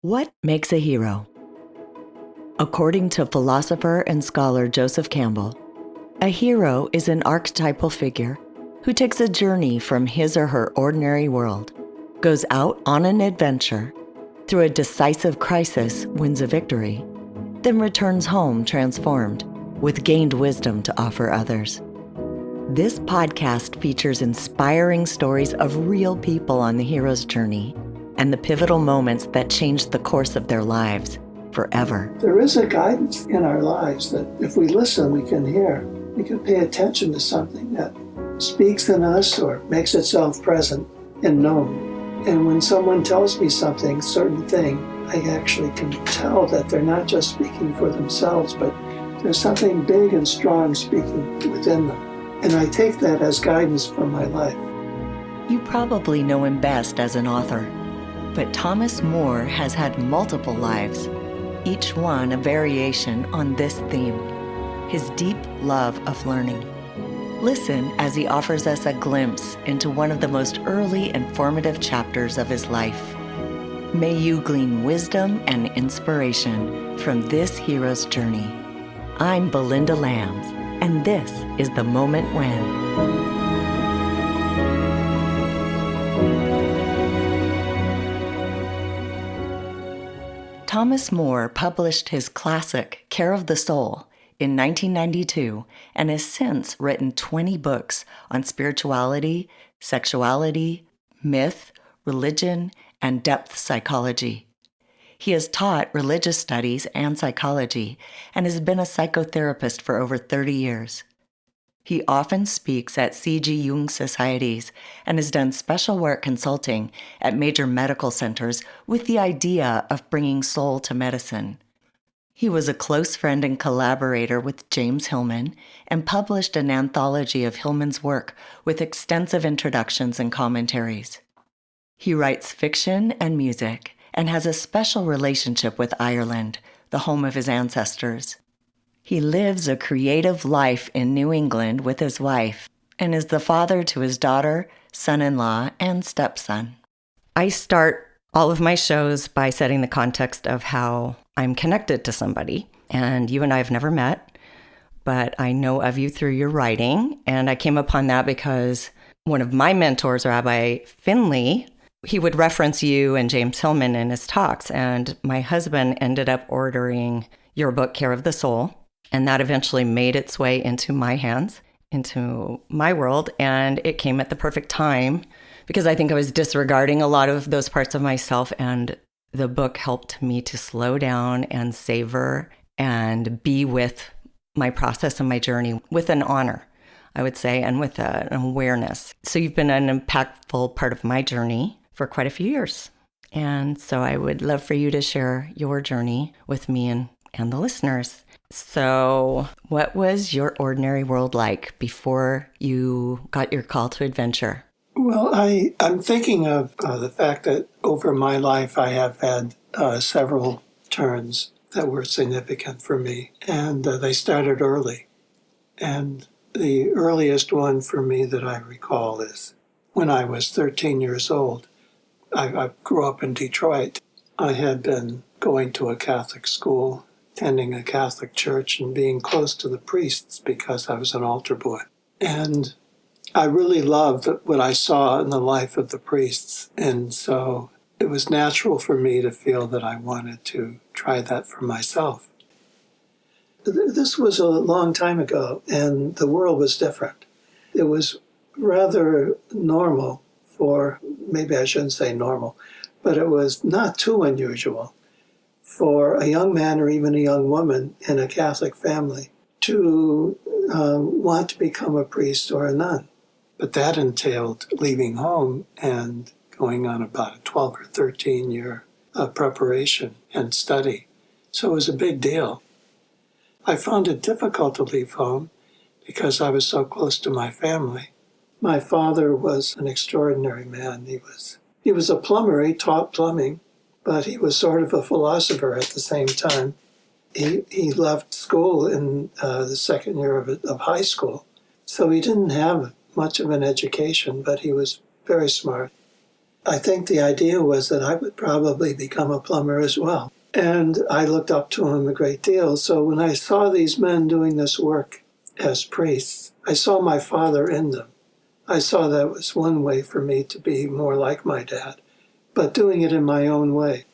What makes a hero? According to philosopher and scholar Joseph Campbell, a hero is an archetypal figure who takes a journey from his or her ordinary world, goes out on an adventure, through a decisive crisis wins a victory, then returns home transformed, with gained wisdom to offer others. This podcast features inspiring stories of real people on the hero's journey and the pivotal moments that changed the course of their lives forever. There is a guidance in our lives that if we listen, we can hear. We can pay attention to something that speaks in us or makes itself present and known. And when someone tells me something, certain thing, I actually can tell that they're not just speaking for themselves, but there's something big and strong speaking within them. And I take that as guidance for my life. You probably know him best as an author, but Thomas More has had multiple lives, each one a variation on this theme, his deep love of learning. Listen as he offers us a glimpse into one of the most early and formative chapters of his life. May you glean wisdom and inspiration from this hero's journey. I'm Belinda Lambs, and this is The Moment When. Thomas More published his classic, Care of the Soul, in 1992 and has since written 20 books on spirituality, sexuality, myth, religion, and depth psychology. He has taught religious studies and psychology and has been a psychotherapist for over 30 years. He often speaks at C.G. Jung societies and has done special work consulting at major medical centers with the idea of bringing soul to medicine. He was a close friend and collaborator with James Hillman and published an anthology of Hillman's work with extensive introductions and commentaries. He writes fiction and music and has a special relationship with Ireland, the home of his ancestors. He lives a creative life in New England with his wife and is the father to his daughter, son-in-law, and stepson. I start all of my shows by setting the context of how I'm connected to somebody. And you and I have never met, but I know of you through your writing. And I came upon that because one of my mentors, Rabbi Finley, he would reference you and James Hillman in his talks. And my husband ended up ordering your book, Care of the Soul. And that eventually made its way into my hands, into my world. And it came at the perfect time because I think I was disregarding a lot of those parts of myself. And the book helped me to slow down and savor and be with my process and my journey with an honor, I would say, and with an awareness. So you've been an impactful part of my journey for quite a few years. And so I would love for you to share your journey with me and the listeners. So what was your ordinary world like before you got your call to adventure? Well, I'm thinking of the fact that over my life I have had several turns that were significant for me, and they started early. And the earliest one for me that I recall is when I was 13 years old. I grew up in Detroit. I had been going to a Catholic school, attending a Catholic church, and being close to the priests because I was an altar boy. And I really loved what I saw in the life of the priests, and so it was natural for me to feel that I wanted to try that for myself. This was a long time ago, and the world was different. It was rather normal for, maybe I shouldn't say normal, but it was not too unusual for a young man or even a young woman in a Catholic family to want to become a priest or a nun. But that entailed leaving home and going on about a 12 or 13 year preparation and study. So it was a big deal. I found it difficult to leave home because I was so close to my family. My father was an extraordinary man. He was a plumber. He taught plumbing, but he was sort of a philosopher at the same time. He left school in the second year of high school, so he didn't have much of an education, but he was very smart. I think the idea was that I would probably become a plumber as well. And I looked up to him a great deal. So when I saw these men doing this work as priests, I saw my father in them. I saw that was one way for me to be more like my dad, but doing it in my own way.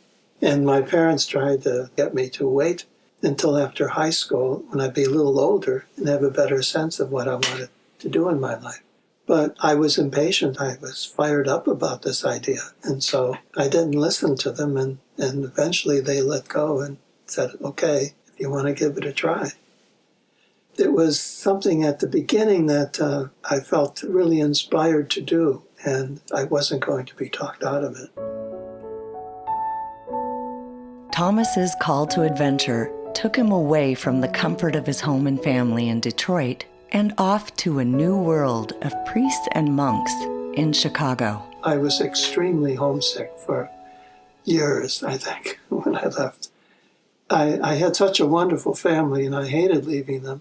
And my parents tried to get me to wait until after high school when I'd be a little older and have a better sense of what I wanted to do in my life. But I was impatient. I was fired up about this idea. And so I didn't listen to them. And eventually they let go and said, okay, if you want to give it a try. It was something at the beginning that I felt really inspired to do. And I wasn't going to be talked out of it. Thomas's call to adventure took him away from the comfort of his home and family in Detroit and off to a new world of priests and monks in Chicago. I was extremely homesick for years, I think, when I left. I had such a wonderful family, and I hated leaving them.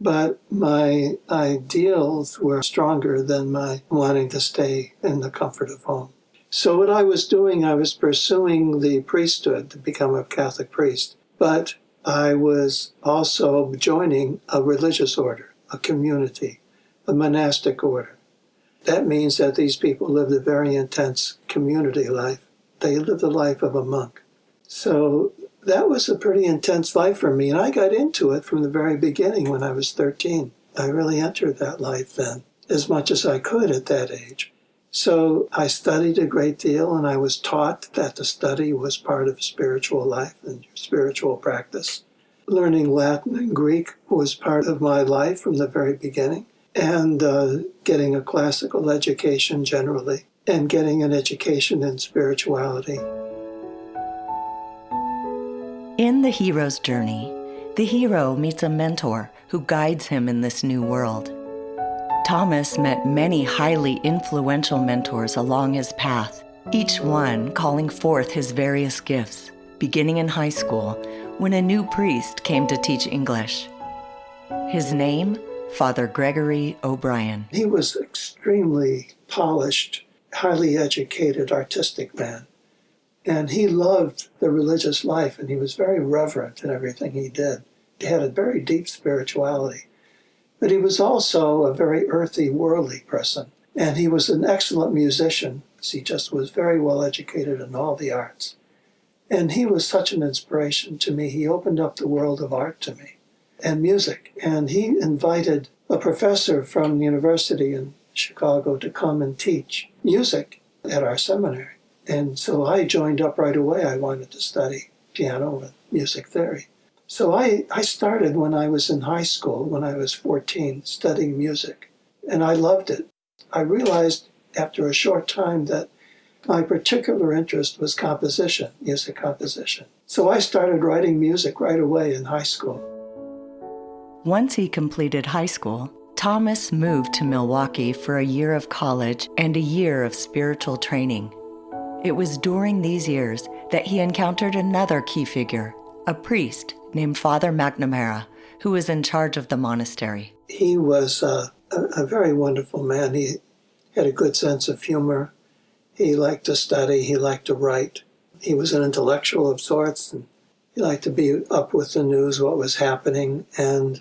But my ideals were stronger than my wanting to stay in the comfort of home. So what I was doing, I was pursuing the priesthood to become a Catholic priest. But I was also joining a religious order, a community, a monastic order. That means that these people lived a very intense community life. They lived the life of a monk. So that was a pretty intense life for me, and I got into it from the very beginning when I was 13. I really entered that life then, as much as I could at that age. So I studied a great deal, and I was taught that the study was part of spiritual life and spiritual practice. Learning Latin and Greek was part of my life from the very beginning, and getting a classical education generally, and getting an education in spirituality. In the hero's journey, the hero meets a mentor who guides him in this new world. Thomas met many highly influential mentors along his path, each one calling forth his various gifts, beginning in high school when a new priest came to teach English. His name, Father Gregory O'Brien. He was extremely polished, highly educated, artistic man. And he loved the religious life, and he was very reverent in everything he did. He had a very deep spirituality. But he was also a very earthy, worldly person. And he was an excellent musician. He just was very well educated in all the arts. And he was such an inspiration to me. He opened up the world of art to me and music. And he invited a professor from the university in Chicago to come and teach music at our seminary. And so I joined up right away. I wanted to study piano and music theory. So I started when I was in high school, when I was 14, studying music. And I loved it. I realized after a short time that my particular interest was composition, music composition. So I started writing music right away in high school. Once he completed high school, Thomas moved to Milwaukee for a year of college and a year of spiritual training. It was during these years that he encountered another key figure, a priest named Father McNamara, who was in charge of the monastery. He was a very wonderful man. He had a good sense of humor. He liked to study. He liked to write. He was an intellectual of sorts, and he liked to be up with the news, what was happening, and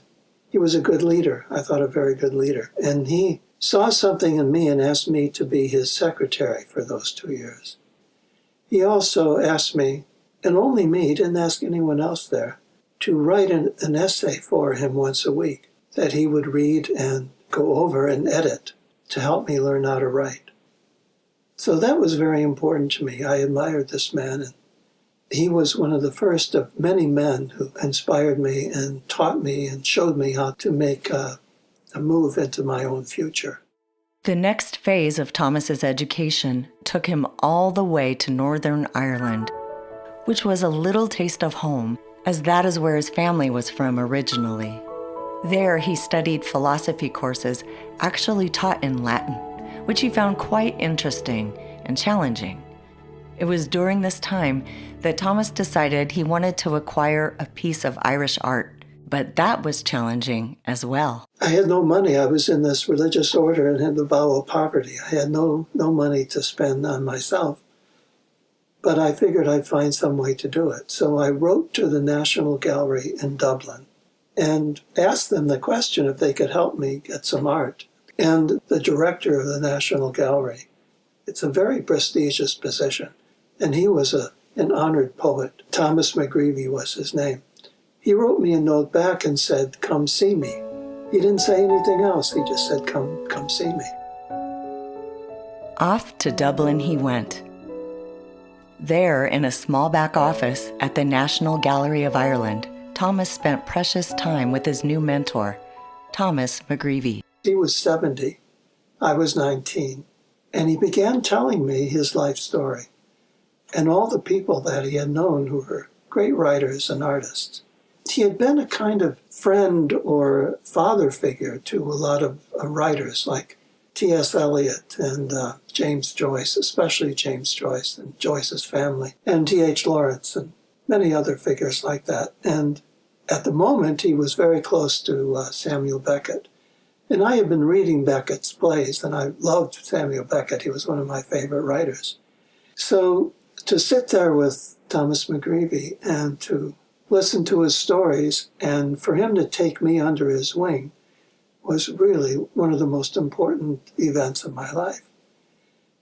he was a good leader. I thought a very good leader. And he saw something in me and asked me to be his secretary for those 2 years. He also asked me, and only me, he didn't ask anyone else there, to write an essay for him once a week that he would read and go over and edit to help me learn how to write. So that was very important to me. I admired this man, and he was one of the first of many men who inspired me and taught me and showed me how to make a move into my own future. The next phase of Thomas's education took him all the way to Northern Ireland, which was a little taste of home, as that is where his family was from originally. There he studied philosophy courses actually taught in Latin, which he found quite interesting and challenging. It was during this time that Thomas decided he wanted to acquire a piece of Irish art, But that was challenging as well. I had no money. I was in this religious order and had the vow of poverty. I had no money to spend on myself. But I figured I'd find some way to do it. So I wrote to the National Gallery in Dublin and asked them the question if they could help me get some art. And the director of the National Gallery, it's a very prestigious position, and he was an honored poet. Thomas McGreevy was his name. He wrote me a note back and said, "Come see me." He didn't say anything else. He just said, come see me. Off to Dublin he went. There, in a small back office at the National Gallery of Ireland, Thomas spent precious time with his new mentor, Thomas McGreevy. He was 70. I was 19. And he began telling me his life story and all the people that he had known who were great writers and artists. He had been a kind of friend or father figure to a lot of writers like T.S. Eliot and James Joyce, especially James Joyce and Joyce's family, and T.H. Lawrence and many other figures like that. And at the moment, he was very close to Samuel Beckett. And I had been reading Beckett's plays, and I loved Samuel Beckett. He was one of my favorite writers. So to sit there with Thomas McGreevy and to listen to his stories, and for him to take me under his wing was really one of the most important events of my life.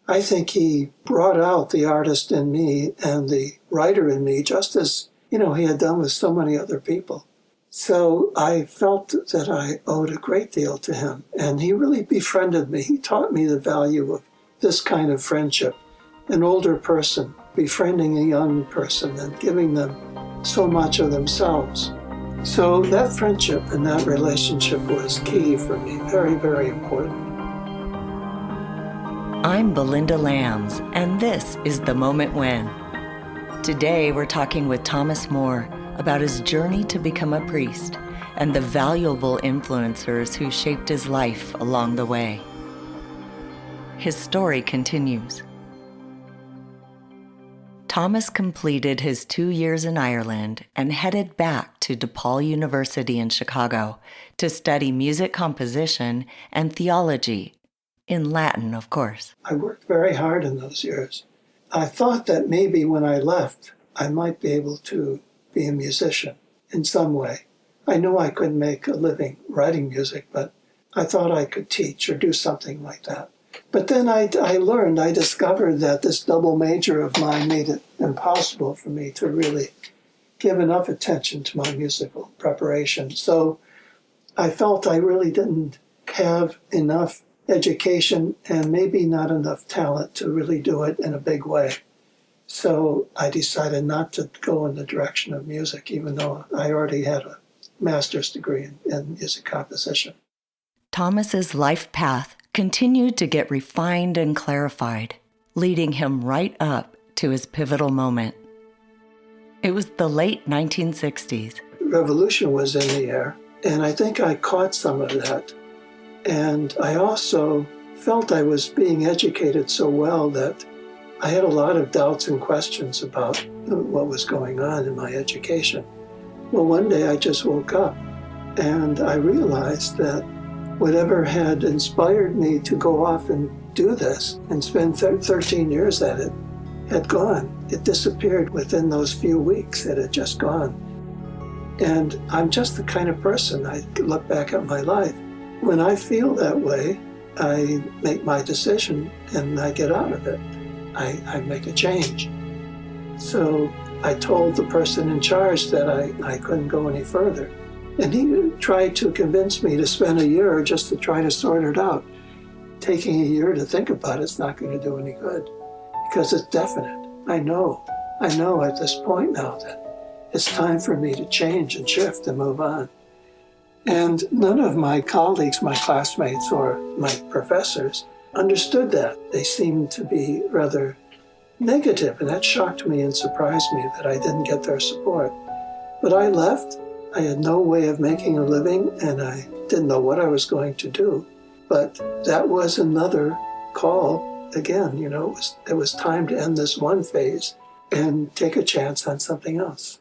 I think he brought out the artist in me and the writer in me, just as, he had done with so many other people. So I felt that I owed a great deal to him, and he really befriended me. He taught me the value of this kind of friendship, an older person befriending a young person and giving them so much of themselves. So that friendship and that relationship was key for me, very, very important. I'm Belinda Lambs, and this is The Moment When. Today we're talking with Thomas More about his journey to become a priest and the valuable influencers who shaped his life along the way. His story continues. Thomas completed his 2 years in Ireland and headed back to DePaul University in Chicago to study music composition and theology, in Latin, of course. I worked very hard in those years. I thought that maybe when I left, I might be able to be a musician in some way. I knew I couldn't make a living writing music, but I thought I could teach or do something like that. But then I discovered that this double major of mine made it impossible for me to really give enough attention to my musical preparation. So I felt I really didn't have enough education and maybe not enough talent to really do it in a big way. So I decided not to go in the direction of music, even though I already had a master's degree in music composition. Thomas's life path continued to get refined and clarified, leading him right up to his pivotal moment. It was the late 1960s. Revolution was in the air, and I think I caught some of that. And I also felt I was being educated so well that I had a lot of doubts and questions about what was going on in my education. Well, one day I just woke up and I realized that whatever had inspired me to go off and do this and spend 13 years at it had gone. It disappeared within those few weeks. It had just gone. And I'm just the kind of person, I look back at my life. When I feel that way, I make my decision and I get out of it. I make a change. So I told the person in charge that I couldn't go any further. And he tried to convince me to spend a year just to try to sort it out. Taking a year to think about it's not going to do any good because it's definite. I know at this point now that it's time for me to change and shift and move on. And none of my colleagues, my classmates, or my professors understood that. They seemed to be rather negative, and that shocked me and surprised me that I didn't get their support. But I left. I had no way of making a living, and I didn't know what I was going to do. But that was another call. Again, it was time to end this one phase and take a chance on something else.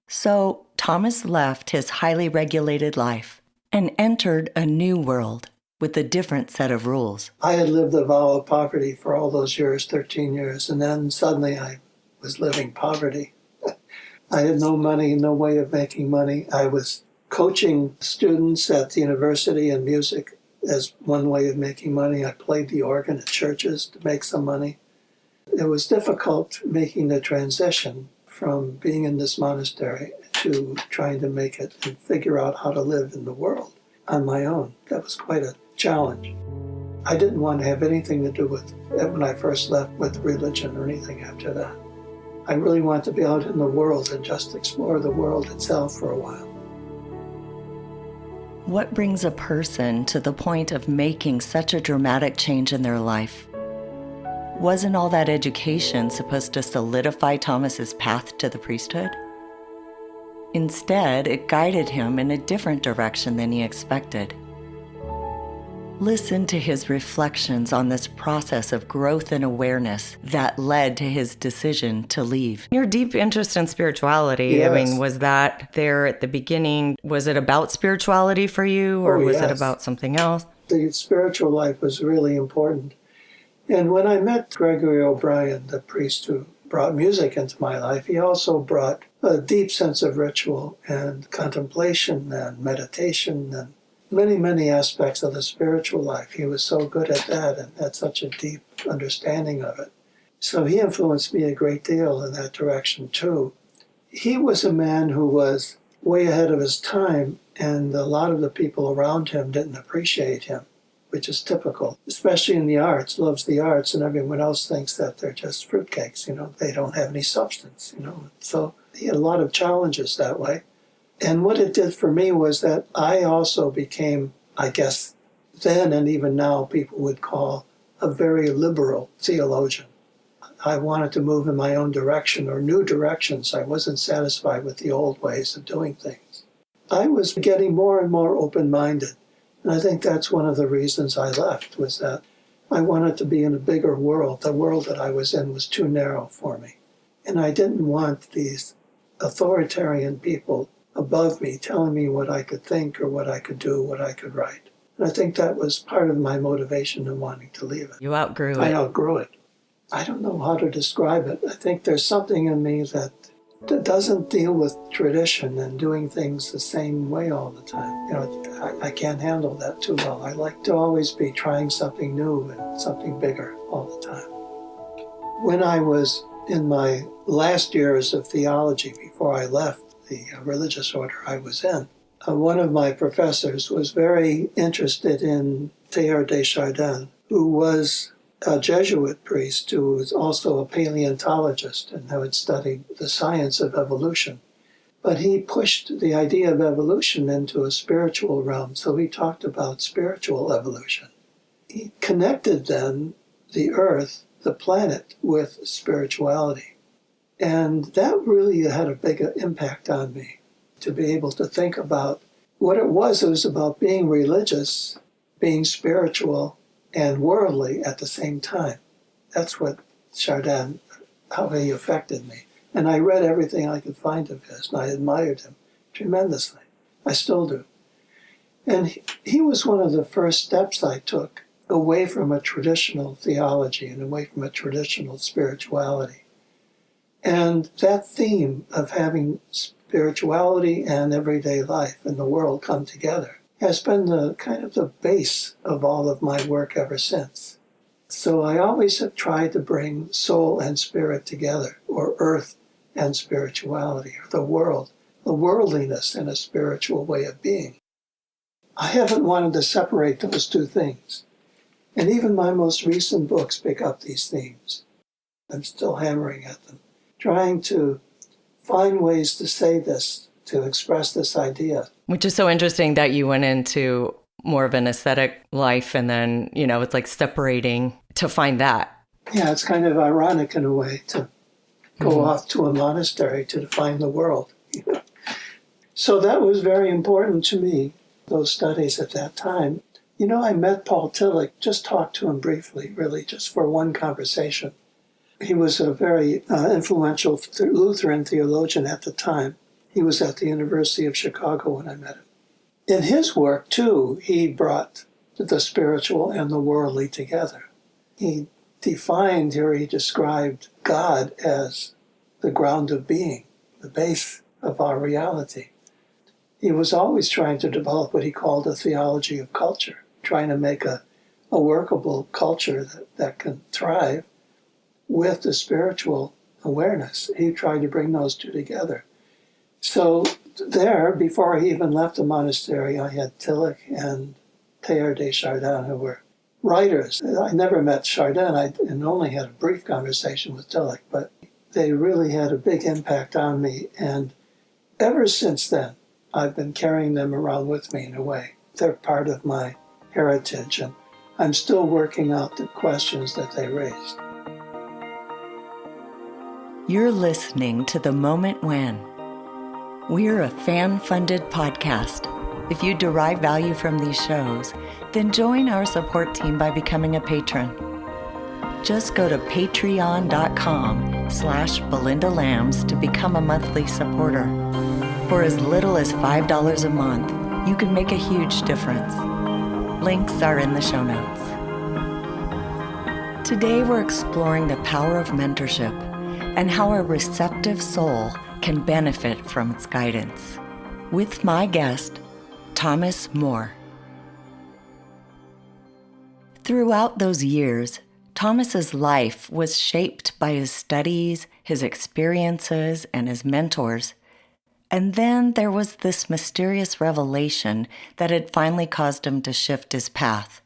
So Thomas left his highly regulated life and entered a new world with a different set of rules. I had lived a vow of poverty for all those years, 13 years, and then suddenly I was living poverty. I had no money, no way of making money. I was coaching students at the university in music as one way of making money. I played the organ at churches to make some money. It was difficult making the transition from being in this monastery to trying to make it and figure out how to live in the world on my own. That was quite a challenge. I didn't want to have anything to do with it when I first left with religion or anything after that. I really wanted to be out in the world and just explore the world itself for a while. What brings a person to the point of making such a dramatic change in their life? Wasn't all that education supposed to solidify Thomas's path to the priesthood? Instead, it guided him in a different direction than he expected. Listen to his reflections on this process of growth and awareness that led to his decision to leave. Your deep interest in spirituality, Yes. I mean, was that there at the beginning? Was it about spirituality for you, or was it yes. about something else? The spiritual life was really important. And when I met Gregory O'Brien, the priest who brought music into my life, he also brought a deep sense of ritual and contemplation and meditation and many, many aspects of the spiritual life. He was so good at that and had such a deep understanding of it. So he influenced me a great deal in that direction too. He was a man who was way ahead of his time, and a lot of the people around him didn't appreciate him, which is typical, especially in the arts, loves the arts, and everyone else thinks that they're just fruitcakes, they don't have any substance, So he had a lot of challenges that way. And what it did for me was that I also became, I guess, then and even now people would call a very liberal theologian. I wanted to move in my own direction or new directions. I wasn't satisfied with the old ways of doing things. I was getting more and more open-minded. And I think that's one of the reasons I left, was that I wanted to be in a bigger world. The world that I was in was too narrow for me. And I didn't want these authoritarian people above me telling me what I could think or what I could do, what I could write. And I think that was part of my motivation in wanting to leave it. You outgrew it. I outgrew it. I don't know how to describe it. I think there's something in me that doesn't deal with tradition and doing things the same way all the time. I can't handle that too well. I like to always be trying something new and something bigger all the time. When I was in my last years of theology, before I left the religious order I was in, one of my professors was very interested in Teilhard de Chardin, who was a Jesuit priest who was also a paleontologist and who had studied the science of evolution. But he pushed the idea of evolution into a spiritual realm, so he talked about spiritual evolution. He connected then the earth, the planet, with spirituality. And that really had a big impact on me, to be able to think about what it was. It was about being religious, being spiritual, and worldly at the same time. That's what Chardin, how he affected me. And I read everything I could find of his, and I admired him tremendously. I still do. And he was one of the first steps I took away from a traditional theology and away from a traditional spirituality. And that theme of having spirituality and everyday life in the world come together has been the kind of the base of all of my work ever since. So I always have tried to bring soul and spirit together, or earth and spirituality, or the world, the worldliness and a spiritual way of being. I haven't wanted to separate those two things. And even my most recent books pick up these themes. I'm still hammering at them, trying to find ways to say this, to express this idea. Which is so interesting that you went into more of an ascetic life and then, it's like separating to find that. Yeah, it's kind of ironic in a way to go off to a monastery to find the world. So that was very important to me, those studies at that time. I met Paul Tillich, just talked to him briefly, really, just for one conversation. He was a very influential Lutheran theologian at the time. He was at the University of Chicago when I met him. In his work, too, he brought the spiritual and the worldly together. He described God as the ground of being, the base of our reality. He was always trying to develop what he called a theology of culture, trying to make a workable culture that can thrive with the spiritual awareness. He tried to bring those two together. So there, before I even left the monastery, I had Tillich and Teilhard de Chardin, who were writers. I never met Chardin, and only had a brief conversation with Tillich, but they really had a big impact on me. And ever since then, I've been carrying them around with me in a way. They're part of my heritage, and I'm still working out the questions that they raised. You're listening to The Moment When. We're a fan-funded podcast. If you derive value from these shows, then join our support team by becoming a patron. Just go to patreon.com/Belinda Lambs to become a monthly supporter. For as little as $5 a month, you can make a huge difference. Links are in the show notes. Today we're exploring the power of mentorship and how a receptive soul can benefit from its guidance. With my guest, Thomas Moore. Throughout those years, Thomas's life was shaped by his studies, his experiences, and his mentors. And then there was this mysterious revelation that had finally caused him to shift his path.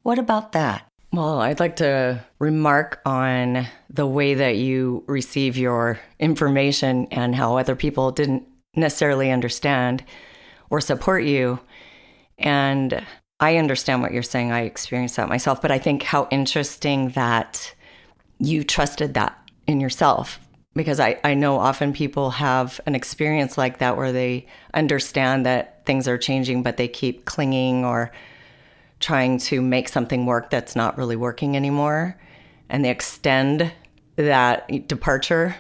What about that? Well, I'd like to remark on the way that you receive your information and how other people didn't necessarily understand or support you. And I understand what you're saying. I experienced that myself. But I think how interesting that you trusted that in yourself. Because I know often people have an experience like that where they understand that things are changing, but they keep clinging or trying to make something work that's not really working anymore. And they extend that departure.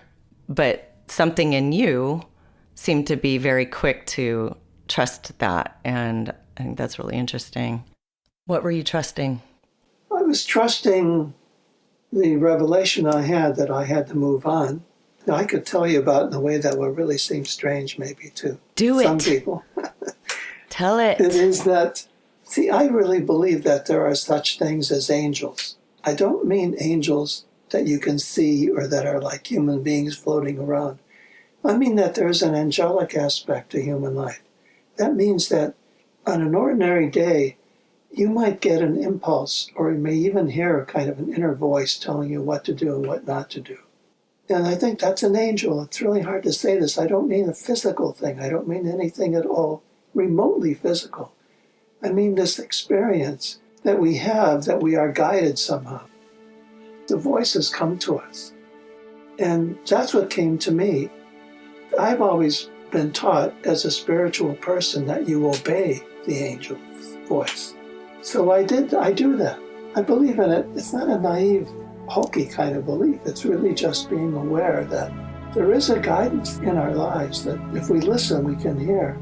But something in you seemed to be very quick to trust that. And I think that's really interesting. What were you trusting? I was trusting the revelation I had that I had to move on. Now, I could tell you about it in a way that will really seem strange maybe to some people. Tell it. It is that, see, I really believe that there are such things as angels. I don't mean angels that you can see or that are like human beings floating around. I mean that there's an angelic aspect to human life. That means that on an ordinary day, you might get an impulse, or you may even hear kind of an inner voice telling you what to do and what not to do. And I think that's an angel. It's really hard to say this. I don't mean a physical thing. I don't mean anything at all remotely physical. I mean this experience that we have, that we are guided somehow. The voices come to us. And that's what came to me. I've always been taught as a spiritual person that you obey the angel's voice. So I do that. I believe in it. It's not a naive, hokey kind of belief. It's really just being aware that there is a guidance in our lives that if we listen, we can hear.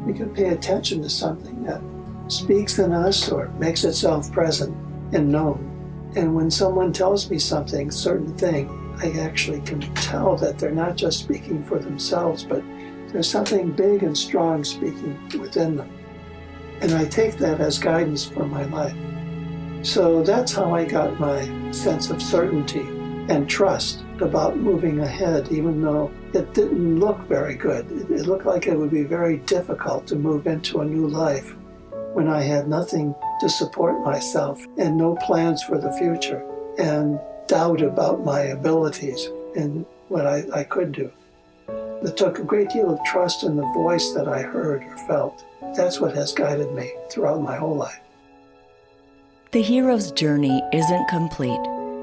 We can pay attention to something that speaks in us or makes itself present and known. And when someone tells me something, certain thing, I actually can tell that they're not just speaking for themselves, but there's something big and strong speaking within them. And I take that as guidance for my life. So that's how I got my sense of certainty and trust about moving ahead, even though it didn't look very good. It looked like it would be very difficult to move into a new life when I had nothing to support myself and no plans for the future and doubt about my abilities and what I could do. It took a great deal of trust in the voice that I heard or felt. That's what has guided me throughout my whole life. The hero's journey isn't complete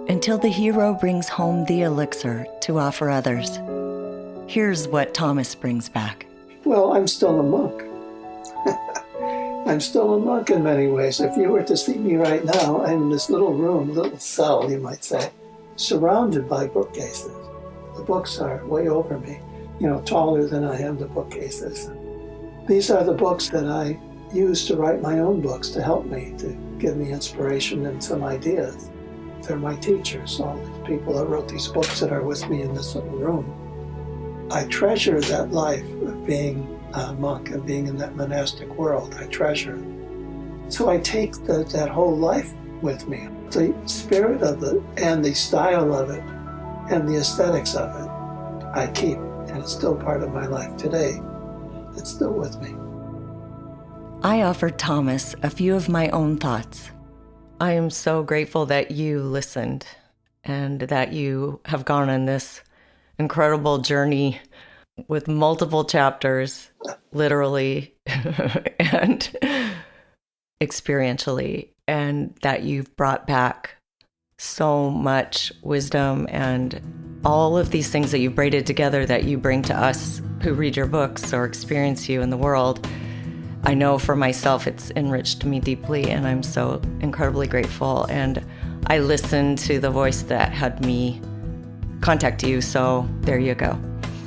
until the hero brings home the elixir to offer others. Here's what Thomas brings back. Well, I'm still a monk. I'm still a monk in many ways. If you were to see me right now, I'm in this little room, little cell, you might say, surrounded by bookcases. The books are way over me. taller than I am, the bookcases. These are the books that I use to write my own books to help me, to give me inspiration and some ideas. They're my teachers, all these people that wrote these books that are with me in this little room. I treasure that life of being a monk and being in that monastic world. I treasure it. So I take that whole life with me. The spirit of it and the style of it and the aesthetics of it, I keep, and it's still part of my life today. It's still with me. I offered Thomas a few of my own thoughts. I am so grateful that you listened and that you have gone on this incredible journey with multiple chapters, literally and experientially, and that you've brought back so much wisdom and all of these things that you've braided together that you bring to us who read your books or experience you in the world. I know for myself it's enriched me deeply, and I'm so incredibly grateful. And I listened to the voice that had me contact you, so there you go.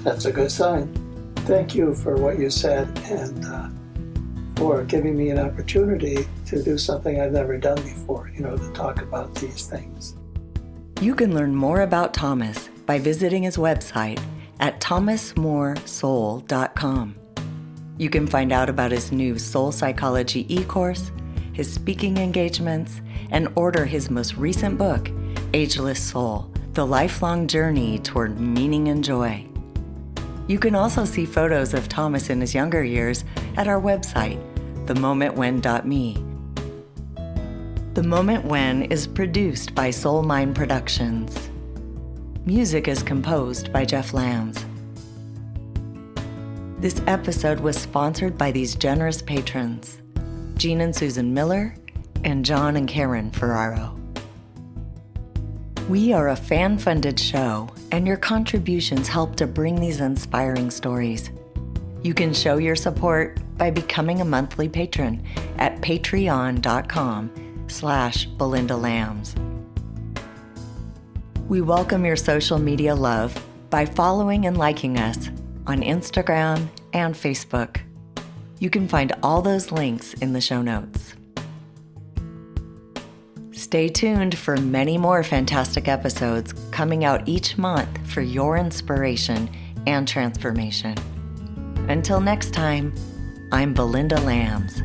That's a good sign. Thank you for what you said and for giving me an opportunity to do something I've never done before, to talk about these things. You can learn more about Thomas by visiting his website at thomasmoresoul.com. You can find out about his new soul psychology e-course, his speaking engagements, and order his most recent book, Ageless Soul, The Lifelong Journey Toward Meaning and Joy. You can also see photos of Thomas in his younger years at our website, themomentwhen.me. The Moment When is produced by Soul Mind Productions. Music is composed by Jeff Lambs. This episode was sponsored by these generous patrons, Jean and Susan Miller, and John and Karen FERRARO. We are a fan-funded show, and your contributions help to bring these inspiring stories. You can show your support by becoming a monthly patron at patreon.com/Belinda Lambs. We welcome your social media love by following and liking us on Instagram and Facebook. You can find all those links in the show notes. Stay tuned for many more fantastic episodes coming out each month for your inspiration and transformation. Until next time, I'm Belinda Lambs.